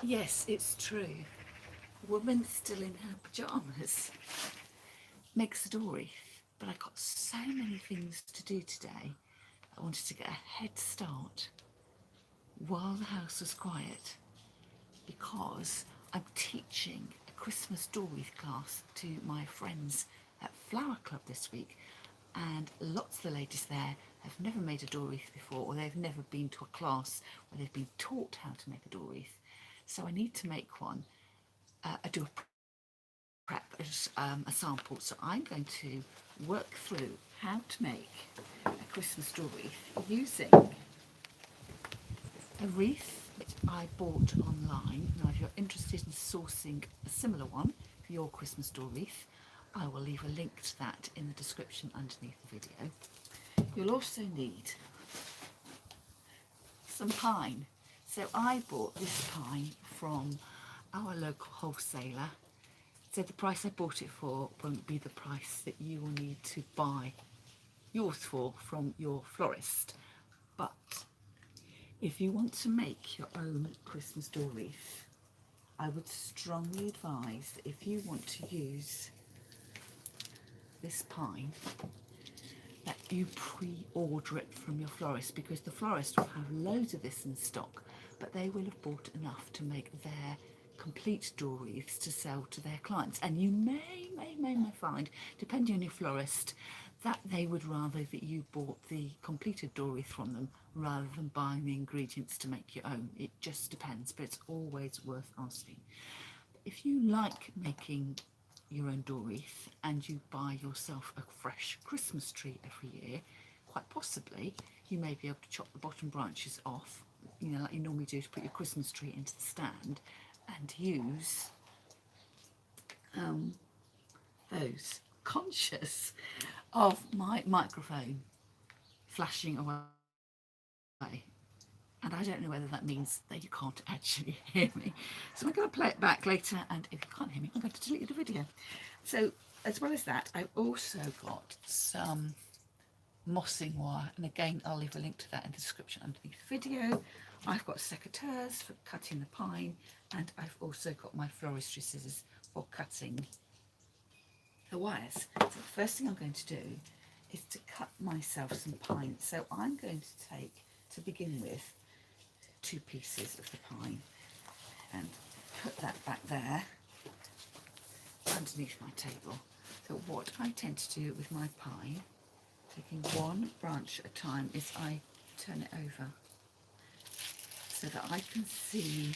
Yes, it's true. A woman still in her pyjamas makes a dory, but I got so many things to do today. I wanted to get a head start while the house was quiet because I'm teaching a Christmas dory class to my friends at Flower Club this week, and lots of the ladies there have never made a dory before, or they've never been to a class where they've been taught how to make a dory. So I need to make one. I do a prep as a sample, so I'm going to work through how to make a Christmas dory using a wreath which I bought online. Now if you're interested in sourcing a similar one for your Christmas door wreath, I will leave a link to that in the description underneath the video. You'll also need some pine. So I bought this pine from our local wholesaler. So the price I bought it for won't be the price that you will need to buy yours for from your florist. But if you want to make your own Christmas door wreath, I would strongly advise that if you want to use this pine, that you pre-order it from your florist, because the florist will have loads of this in stock, but they will have bought enough to make their complete door wreaths to sell to their clients. And you may find, depending on your florist, that they would rather that you bought the completed door wreath from them rather than buying the ingredients to make your own. It just depends, but it's always worth asking. If you like making your own door wreath and you buy yourself a fresh Christmas tree every year, quite possibly you may be able to chop the bottom branches off, you know, like you normally do to put your Christmas tree into the stand, and use those. Conscious of my microphone flashing away, and I don't know whether that means that you can't actually hear me. So I'm going to play it back later, and if you can't hear me, I'm going to delete the video. So as well as that, I've also got some mossing wire, and again I'll leave a link to that in the description underneath the video. I've got secateurs for cutting the pine, and I've also got my floristry scissors for cutting the wires. So the first thing I'm going to do is to cut myself some pine. So I'm going to take, to begin with, 2 pieces of the pine and put that back there underneath my table. So what I tend to do with my pine, taking one branch at a time, is I turn it over so that I can see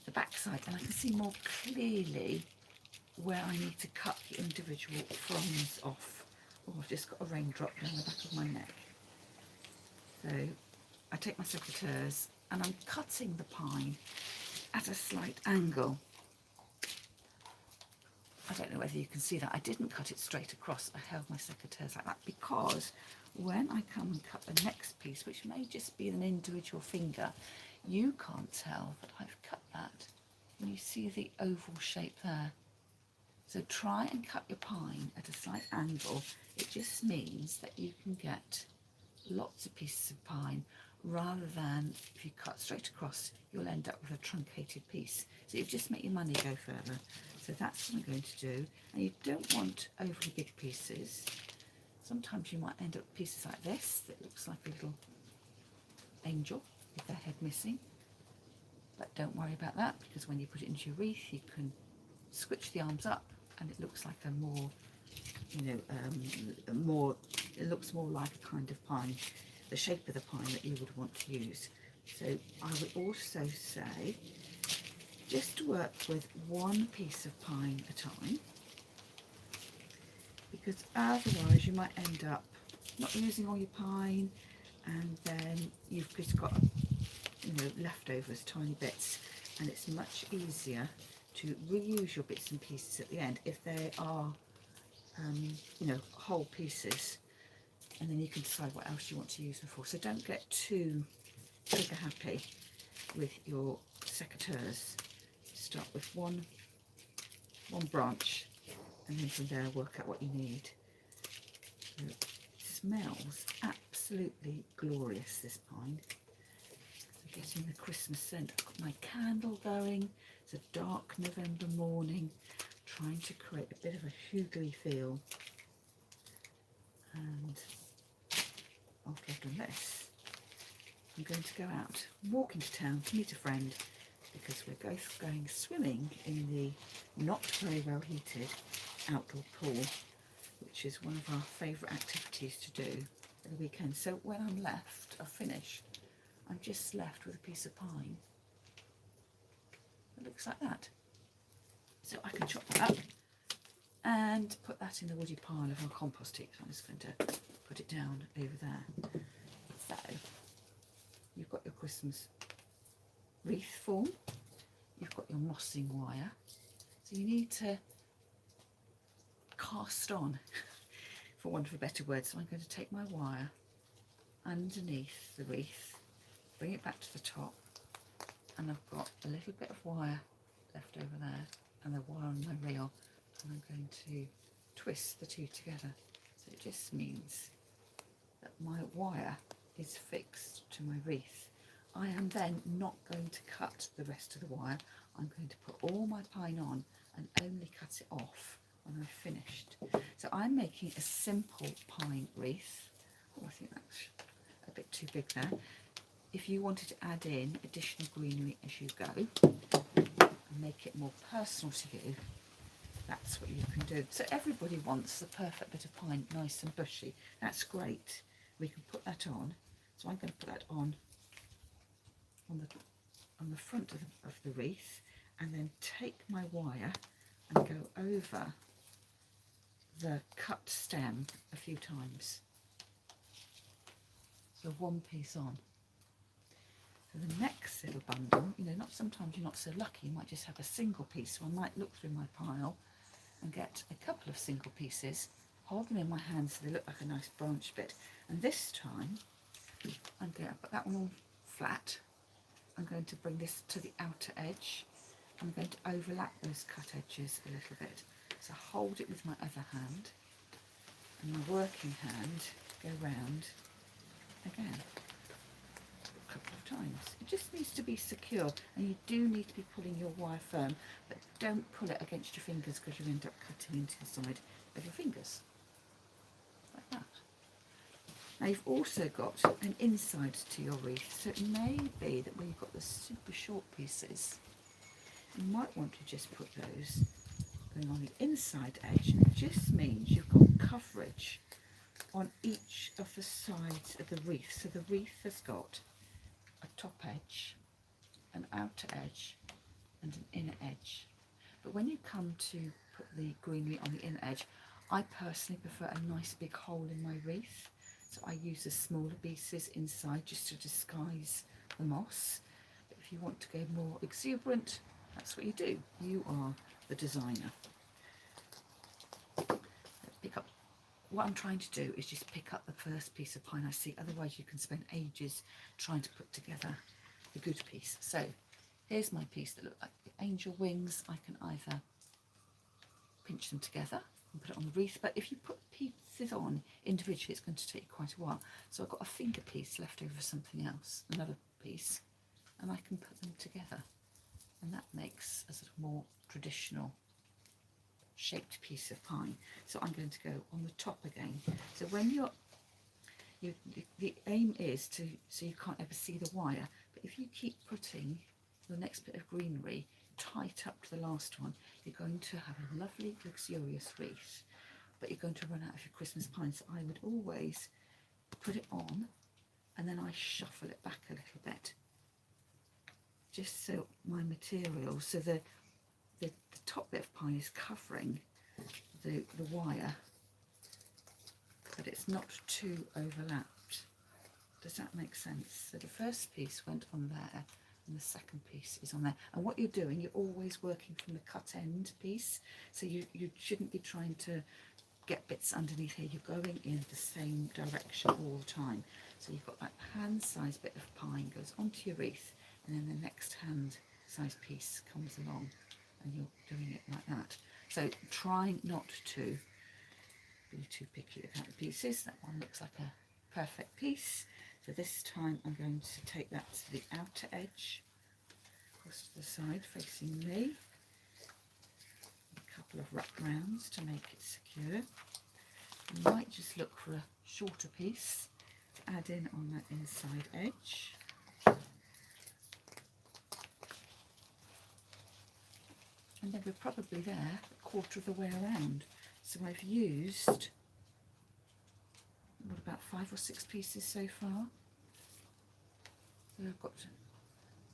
the backside and I can see more clearly where I need to cut the individual fronds off. Oh, I've just got a raindrop down the back of my neck. So I take my secateurs and I'm cutting the pine at a slight angle. I don't know whether you can see that. I didn't cut it straight across. I held my secateurs like that because when I come and cut the next piece, which may just be an individual finger, you can't tell that I've cut that. And you see the oval shape there. So try and cut your pine at a slight angle. It just means that you can get lots of pieces of pine, rather than if you cut straight across, you'll end up with a truncated piece. So you just make your money go further. So that's what I'm going to do. And you don't want overly big pieces. Sometimes you might end up with pieces like this that looks like a little angel with their head missing. But don't worry about that, because when you put it into your wreath, you can switch the arms up and it looks like a more, you know, it looks more like a kind of pine, the shape of the pine that you would want to use. So I would also say just work with one piece of pine at a time, because otherwise you might end up not using all your pine, and then you've just got, you know, leftovers, tiny bits, and it's much easier to reuse your bits and pieces at the end if they are you know, whole pieces, and then you can decide what else you want to use them for. So don't get too trigger happy with your secateurs. Start with one branch, and then from there work out what you need. It smells absolutely glorious, this pine. getting the Christmas scent. I've got my candle going. It's a dark November morning, trying to create a bit of a hugely feel. And after I've done this, I'm going to go out, walk into town to meet a friend, because we're both going swimming in the not very well heated outdoor pool, which is one of our favourite activities to do at the weekend. So when I'm left, I've finished, I'm just left with a piece of pine that looks like that. So I can chop that up and put that in the woody pile of our compost heap. So I'm just going to put it down over there. So you've got your Christmas wreath form, you've got your mossing wire, so you need to cast on, for want of a better word. So I'm going to take my wire underneath the wreath, bring it back to the top, and I've got a little bit of wire left over there and the wire on my reel, and I'm going to twist the two together. So it just means that my wire is fixed to my wreath. I am then not going to cut the rest of the wire. I'm going to put all my pine on and only cut it off when I've finished. So I'm making a simple pine wreath. Oh, I think that's a bit too big there. If you wanted to add in additional greenery as you go and make it more personal to you, that's what you can do. So everybody wants the perfect bit of pine, nice and bushy. That's great. We can put that on. So I'm going to put that on the front of the wreath, and then take my wire and go over the cut stem a few times. So one piece on. So the next little bundle, sometimes you're not so lucky, you might just have a single piece. So I might look through my pile and get a couple of single pieces, hold them in my hand so they look like a nice branch bit. And this time I'm going to put that one all flat. I'm going to bring this to the outer edge. I'm going to overlap those cut edges a little bit. So hold it with my other hand, and my working hand go round again a couple of times. It just needs to be secure, and you do need to be pulling your wire firm, but don't pull it against your fingers, because you end up cutting into the side of your fingers, like that. Now you've also got an inside to your wreath, so it may be that when you've got the super short pieces, you might want to just put those going on the inside edge, and it just means you've got coverage on each of the sides of the wreath. So the wreath has got a top edge, an outer edge, and an inner edge. But when you come to put the greenery on the inner edge, I personally prefer a nice big hole in my wreath. So I use the smaller pieces inside just to disguise the moss. But if you want to go more exuberant, that's what you do. You are the designer. Pick up. What I'm trying to do is just pick up the first piece of pine I see. Otherwise you can spend ages trying to put together a good piece. So here's my piece that look like the angel wings. I can either pinch them together and put it on the wreath, but if you put pieces on individually, it's going to take quite a while. So I've got a finger piece left over something else, another piece, and I can put them together, and that makes a sort of more traditional shaped piece of pine. So I'm going to go on the top again. So when the aim is to, so you can't ever see the wire, but if you keep putting the next bit of greenery tight up to the last one, you're going to have a lovely luxurious wreath, but you're going to run out of your Christmas pine. So I would always put it on, and then I shuffle it back a little bit, just so my material, so the top bit of pine is covering the wire, but it's not too overlapped. Does that make sense? So the first piece went on there, and the second piece is on there. And what you're doing, you're always working from the cut end piece, so you shouldn't be trying to get bits underneath here. You're going in the same direction all the time. So you've got that hand size bit of pine goes onto your wreath, and then the next hand size piece comes along, and you're doing it like that. So trying not to be too picky about the pieces. That one looks like a perfect piece. So this time I'm going to take that to the outer edge, across to the side facing me. A couple of wrap rounds to make it secure. You might just look for a shorter piece to add in on that inside edge. And then we're probably there a quarter of the way around. So I've used, what, about 5 or 6 pieces so far. So I've got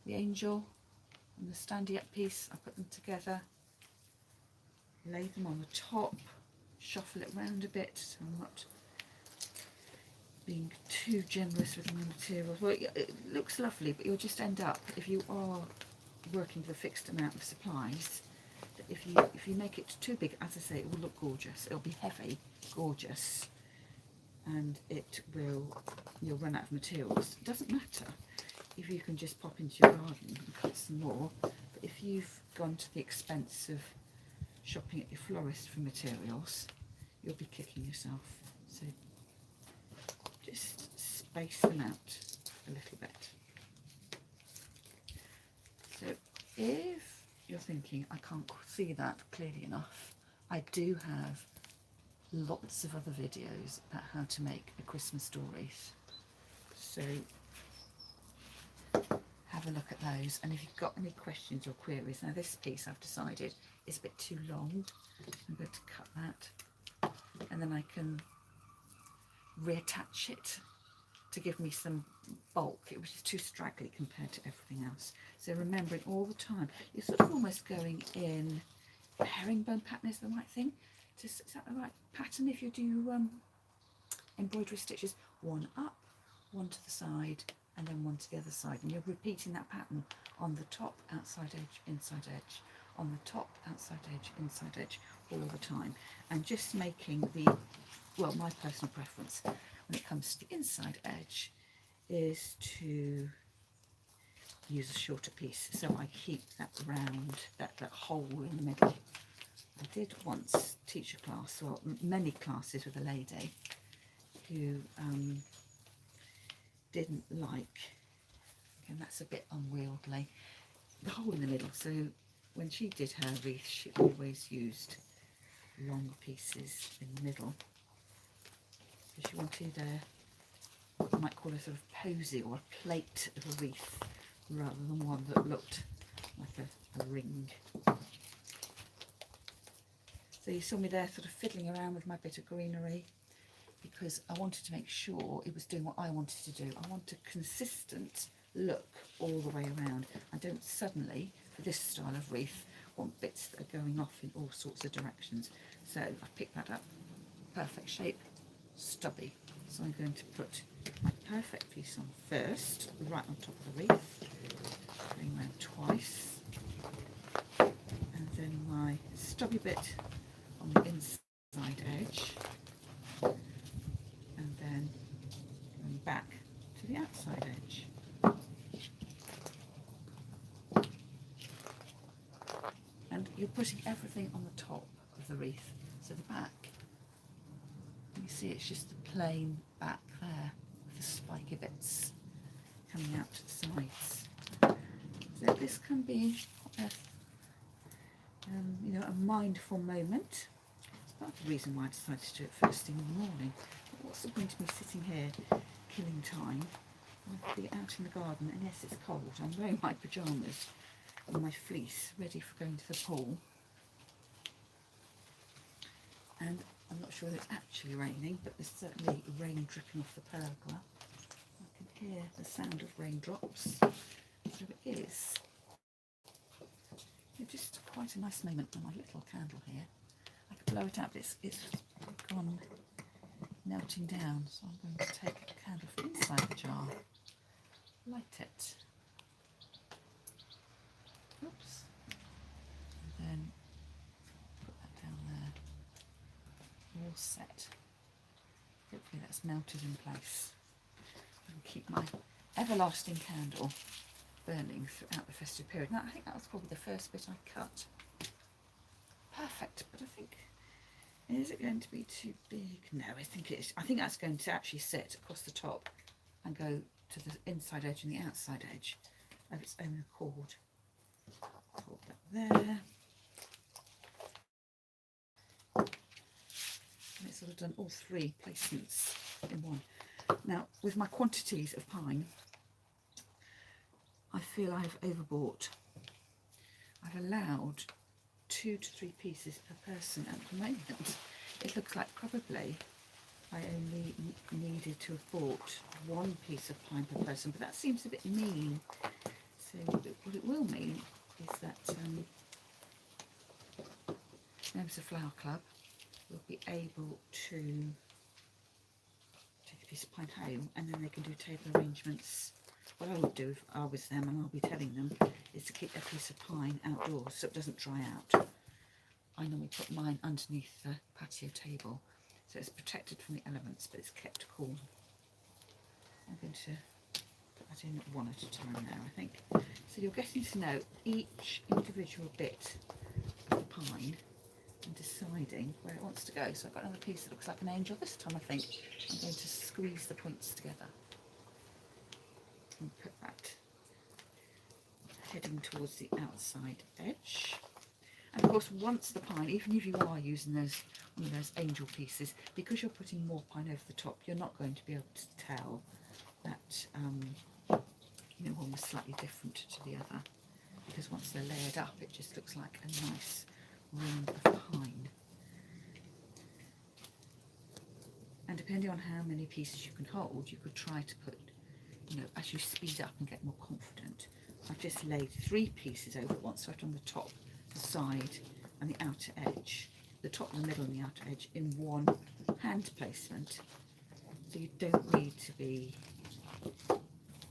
the angel and the standy up piece. I put them together, lay them on the top, shuffle it round a bit so I'm not being too generous with my materials. Well, it looks lovely, but you'll just end up, if you are working with a fixed amount of supplies, if you make it too big, as I say, it will look gorgeous. It'll be heavy, gorgeous, and you'll run out of materials. It doesn't matter if you can just pop into your garden and cut some more, but if you've gone to the expense of shopping at your florist for materials, you'll be kicking yourself. So just space them out a little bit. So if you're thinking, I can't see that clearly enough, I do have lots of other videos about how to make a Christmas door wreath. So have a look at those, and if you've got any questions or queries, now this piece I've decided is a bit too long. I'm going to cut that, and then I can reattach it to give me some bulk. It was just too straggly compared to everything else. So remembering all the time, you're sort of almost going in, herringbone pattern is the right thing. Is that the right pattern if you do embroidery stitches? One up, one to the side, and then one to the other side. And you're repeating that pattern on the top, outside edge, inside edge, on the top, outside edge, inside edge, all the time. And just making well, my personal preference when it comes to the inside edge is to use a shorter piece, so I keep that round, that hole in the middle. I did once teach a class, or many classes, with a lady who didn't like, and that's a bit unwieldy, the hole in the middle. So when she did her wreath, she always used longer pieces in the middle, because she wanted what you might call a sort of posy or a plate of a wreath, rather than one that looked like a ring. So you saw me there sort of fiddling around with my bit of greenery, because I wanted to make sure it was doing what I wanted to do. I want a consistent look all the way around. I don't suddenly, for this style of wreath, want bits that are going off in all sorts of directions. So I picked that up, perfect shape, stubby. So I'm going to put my perfect piece on first, right on top of the wreath, going round twice, and then my stubby bit on the inside edge, and then going back to the outside edge. And you're putting everything on the top of the wreath, so the back, you see it's just the plain back there with the spiky bits coming out to the sides. So this can be a mindful moment. It's part of the reason why I decided to do it first thing in the morning. But what's the point of me sitting here killing time? I'll be out in the garden, and yes, it's cold. I'm wearing my pyjamas and my fleece, ready for going to the pool. And I'm not sure that it's actually raining, but there's certainly rain dripping off the pergola. I can hear the sound of raindrops. So it is just quite a nice moment for my little candle here. I could blow it out, but it's gone melting down. So I'm going to take a candle from inside the jar, light it. Oops. And then put that down there. All set. Hopefully that's melted in place. And keep my everlasting candle burning throughout the festive period. Now I think that was probably the first bit I cut. Perfect, but I think, is it going to be too big? No, I think it is. I think that's going to actually sit across the top and go to the inside edge and the outside edge of its own accord. Hold that there. And it's sort of done all three placements in one. Now, with my quantities of pine, I feel I've overbought. I've allowed 2 to 3 pieces per person at the moment. It looks like probably I only needed to have bought 1 piece of pine per person, but that seems a bit mean. So what it will mean is that members of Flower Club will be able to take a piece of pine home, and then they can do table arrangements. What I would do if I was them, and I'll be telling them, is to keep a piece of pine outdoors so it doesn't dry out. I normally put mine underneath the patio table, so it's protected from the elements, but it's kept cool. I'm going to put that in one at a time now, I think. So you're getting to know each individual bit of the pine and deciding where it wants to go. So I've got another piece that looks like an angel this time, I think. I'm going to squeeze the points together and put that heading towards the outside edge. And of course, once the pine, even if you are using one of those angel pieces, because you're putting more pine over the top, you're not going to be able to tell that one was slightly different to the other, because once they're layered up, it just looks like a nice ring of pine. And depending on how many pieces you can hold, you could try to put, as you speed up and get more confident. I've just laid 3 pieces over at once, so I've done the top, the side and the outer edge, the top, the middle and the outer edge in one hand placement. So you don't need to be,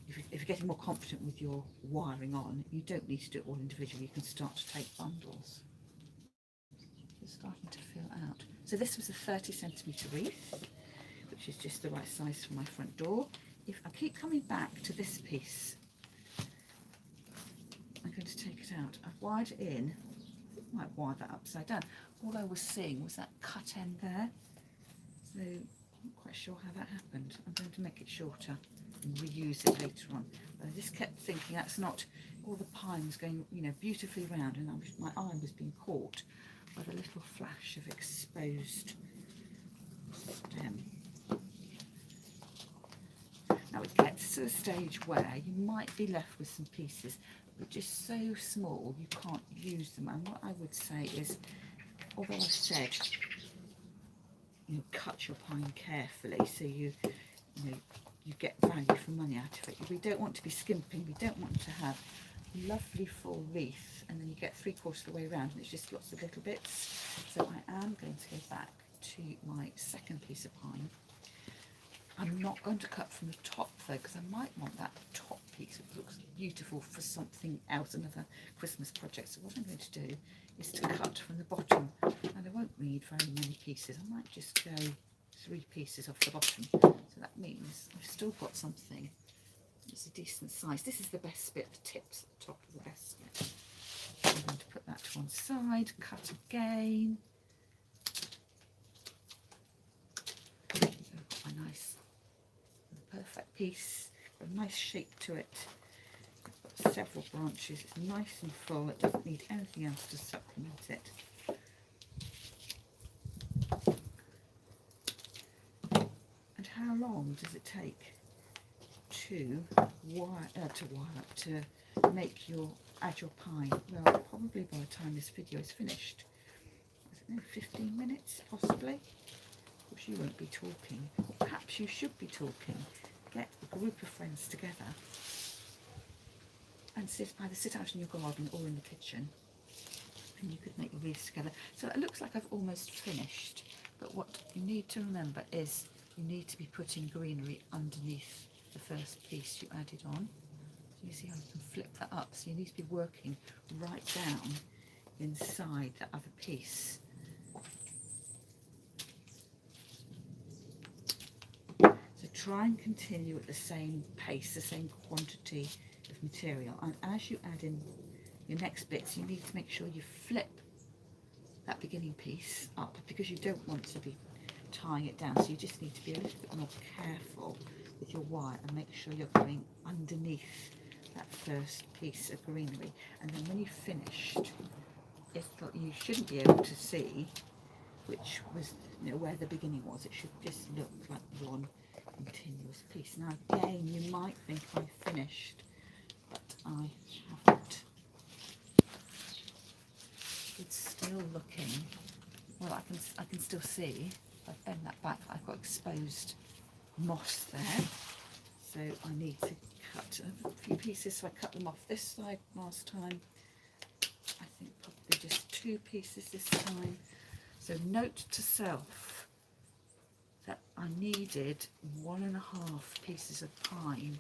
if you're getting more confident with your wiring on, you don't need to do it all individually. You can start to take bundles. It's starting to fill out. So this was a 30cm wreath, which is just the right size for my front door. If I keep coming back to this piece, I'm going to take it out. I've wired it in. I might wire that upside down. All I was seeing was that cut end there. So I'm not quite sure how that happened. I'm going to make it shorter and reuse it later on. But I just kept thinking that's not, all the pine was going, beautifully round, and my eye was being caught by the little flash of exposed stem. Now it gets to a stage where you might be left with some pieces, but just so small you can't use them. And what I would say is, although I've said, cut your pine carefully so you get value for money out of it. We don't want to be skimping. We don't want to have lovely full wreath and then you get 3/4 of the way around and it's just lots of little bits. So I am going to go back to my second piece of pine. I'm not going to cut from the top though, because I might want that top piece. It looks beautiful for something else, another Christmas project. So what I'm going to do is to cut from the bottom, and I won't need very many pieces. I might just go 3 pieces off the bottom. So that means I've still got something that's a decent size. This is the best bit, the tips at the top are the best bit. I'm going to put that to one side, cut again. So I've got my nice, perfect piece, got a nice shape to it. I've got several branches, it's nice and full, it doesn't need anything else to supplement it. And how long does it take to make your agile pine? Well, probably by the time this video is finished, I don't know, 15 minutes possibly. Of course you won't be talking, or perhaps you should be talking. Get a group of friends together and either sit out in your garden or in the kitchen, and you could make your wreaths together. So it looks like I've almost finished, but what you need to remember is you need to be putting greenery underneath the first piece you added on. So you see how you can flip that up, so you need to be working right down inside that other piece. So try and continue at the same pace, the same quantity of material, and as you add in your next bits, you need to make sure you flip that beginning piece up, because you don't want to be tying it down, so you just need to be a little bit more careful with your wire and make sure you're going underneath that first piece of greenery, and then when you've finished, you shouldn't be able to see which was, you know, where the beginning was. It should just look like one continuous piece. Now again, you might think I finished, but I haven't. It's still looking, well, I can still see, if I bend that back, I've got exposed moss there, so I need to cut a few pieces. So I cut them off this side last time. I think probably just 2 pieces this time. So note to self that I needed 1.5 pieces of pine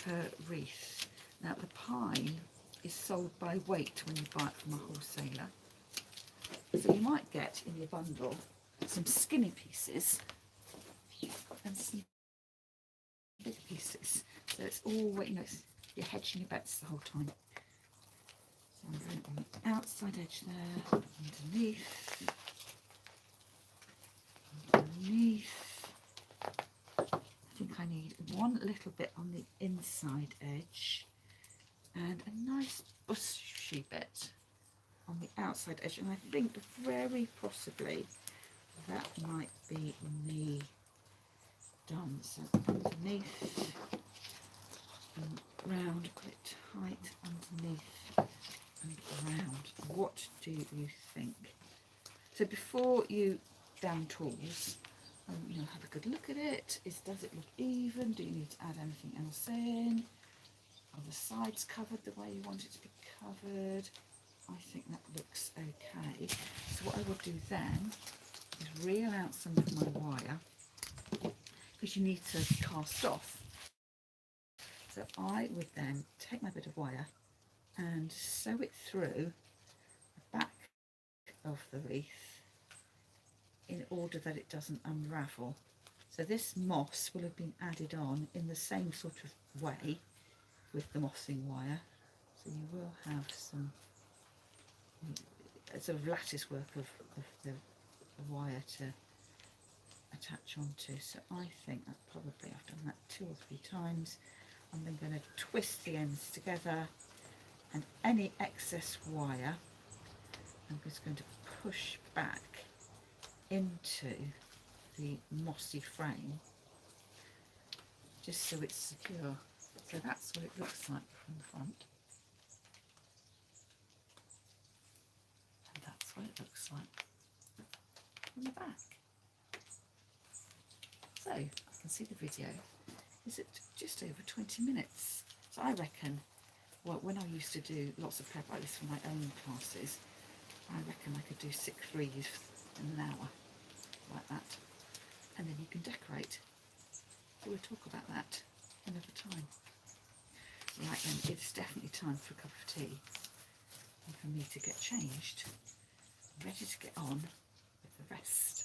per wreath. Now the pine is sold by weight when you buy it from a wholesaler. So you might get in your bundle some skinny pieces and some big pieces. So it's all, you know, you're hedging your bets the whole time. So I'm going on the outside edge there, underneath. I think I need one little bit on the inside edge and a nice bushy bit on the outside edge, and I think very possibly that might be me done. So underneath and round, put it tight underneath and round. What do you think? So before you down tools, you know, have a good look at it. Does it look even? Do you need to add anything else in? Are the sides covered the way you want it to be covered? I think that looks okay. So what I will do then is reel out some of my wire, because you need to cast off. So I would then take my bit of wire and sew it through the back of the wreath in order that it doesn't unravel. So this moss will have been added on in the same sort of way with the mossing wire. So you will have some sort of lattice work of the wire to attach onto. So I think that probably, I've done that 2 or 3 times. I'm then going to twist the ends together, and any excess wire I'm just going to push back into the mossy frame just so it's secure. So that's what it looks like from the front, and that's what it looks like from the back. So I can see the video is at just over 20 minutes. So I reckon, well, when I used to do lots of prep like this for my own classes, I reckon I could do 6 wreaths in an hour like that, and then you can decorate. So we'll talk about that another time. Right then, it's definitely time for a cup of tea and for me to get changed, ready to get on with the rest.